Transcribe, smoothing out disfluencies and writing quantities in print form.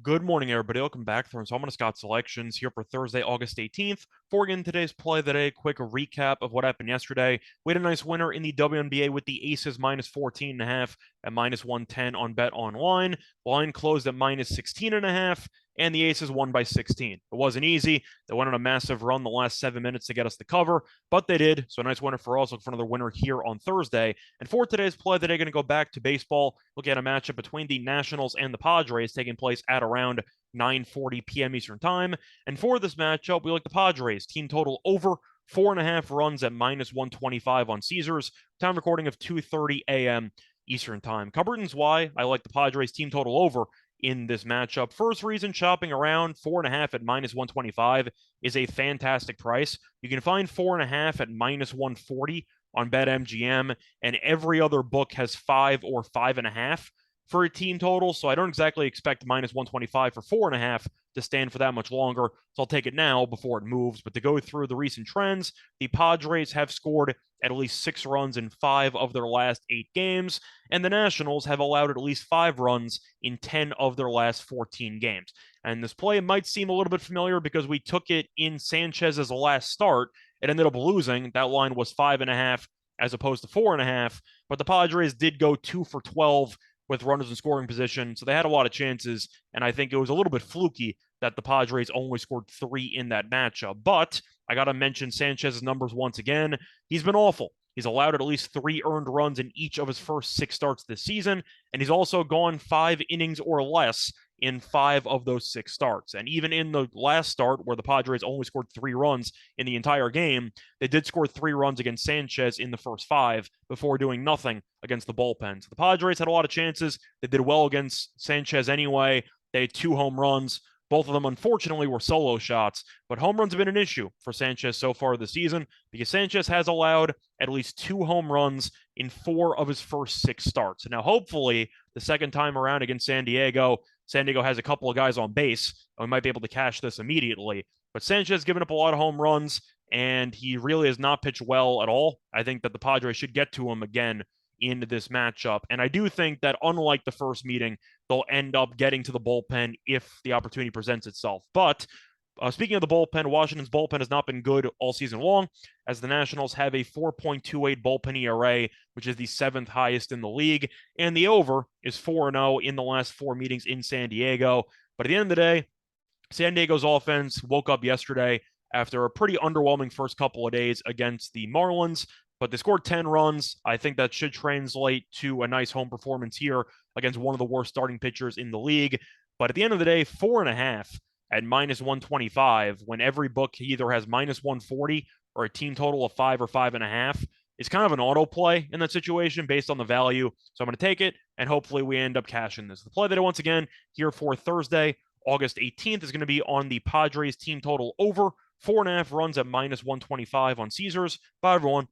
Good morning, everybody. Welcome back. Throwing Salmon Scott selections here for Thursday, August 18th. Before we get into today's play of the day, quick recap of what happened yesterday. We had a nice winner in the WNBA with the Aces minus 14.5 at minus 110 on Bet Online. Line closed at minus 16.5, and the Aces won by 16. It wasn't easy. They went on a massive run the last 7 minutes to get us the cover, but they did. So a nice winner for us. Look for another winner here on Thursday. And for today's play of the day, going to go back to baseball. Look at a matchup between the Nationals and the Padres taking place at around 9:40 p.m. Eastern Time. And for this matchup, we like the Padres. Team total over 4.5 runs at minus 125 on Caesars. Time recording of 2:30 a.m. Eastern Time. Couple reasons why I like the Padres team total over in this matchup. First reason, shopping around 4.5 at minus 125 is a fantastic price. You can find 4.5 at minus 140 on BetMGM, and every other book has 5 or 5.5 for a team total. So I don't exactly expect minus 125 for 4.5 to stand for that much longer. So I'll take it now before it moves. But to go through the recent trends, the Padres have scored at least 6 runs in 5 of their last 8 games, and the Nationals have allowed at least 5 runs in 10 of their last 14 games. And this play might seem a little bit familiar because we took it in Sanchez's last start. It ended up losing. That line was 5.5 as opposed to 4.5, but the Padres did go 2 for 12 with runners in scoring position, so they had a lot of chances, and I think it was a little bit fluky that the Padres only scored 3 in that matchup. But I got to mention Sanchez's numbers once again. He's been awful. He's allowed at least 3 earned runs in each of his first 6 starts this season, and he's also gone 5 innings or less in 5 of those 6 starts. And even in the last start, where the Padres only scored 3 runs in the entire game, they did score 3 runs against Sanchez in the first 5 before doing nothing against the bullpen. So the Padres had a lot of chances. They did well against Sanchez anyway. They had 2 home runs. Both of them, unfortunately, were solo shots, but home runs have been an issue for Sanchez so far this season because Sanchez has allowed at least 2 home runs in 4 of his first 6 starts. Now, hopefully, the second time around against San Diego has a couple of guys on base, and we might be able to cash this immediately. But Sanchez has given up a lot of home runs, and he really has not pitched well at all. I think that the Padres should get to him again in this matchup. And I do think that unlike the first meeting, they'll end up getting to the bullpen if the opportunity presents itself. But speaking of the bullpen, Washington's bullpen has not been good all season long, as the Nationals have a 4.28 bullpen ERA, which is the 7th highest in the league, and the over is 4-0 in the last 4 meetings in San Diego. But at the end of the day, San Diego's offense woke up yesterday after a pretty underwhelming first couple of days against the Marlins, but they scored 10 runs. I think that should translate to a nice home performance here against one of the worst starting pitchers in the league. But at the end of the day, 4.5 at minus 125, when every book either has minus 140 or a team total of 5 or 5.5, is kind of an auto play in that situation based on the value. So I'm going to take it, and hopefully we end up cashing this. The play that I once again here for Thursday, August 18th, is going to be on the Padres team total over 4.5 runs at minus 125 on Caesars. Bye, everyone.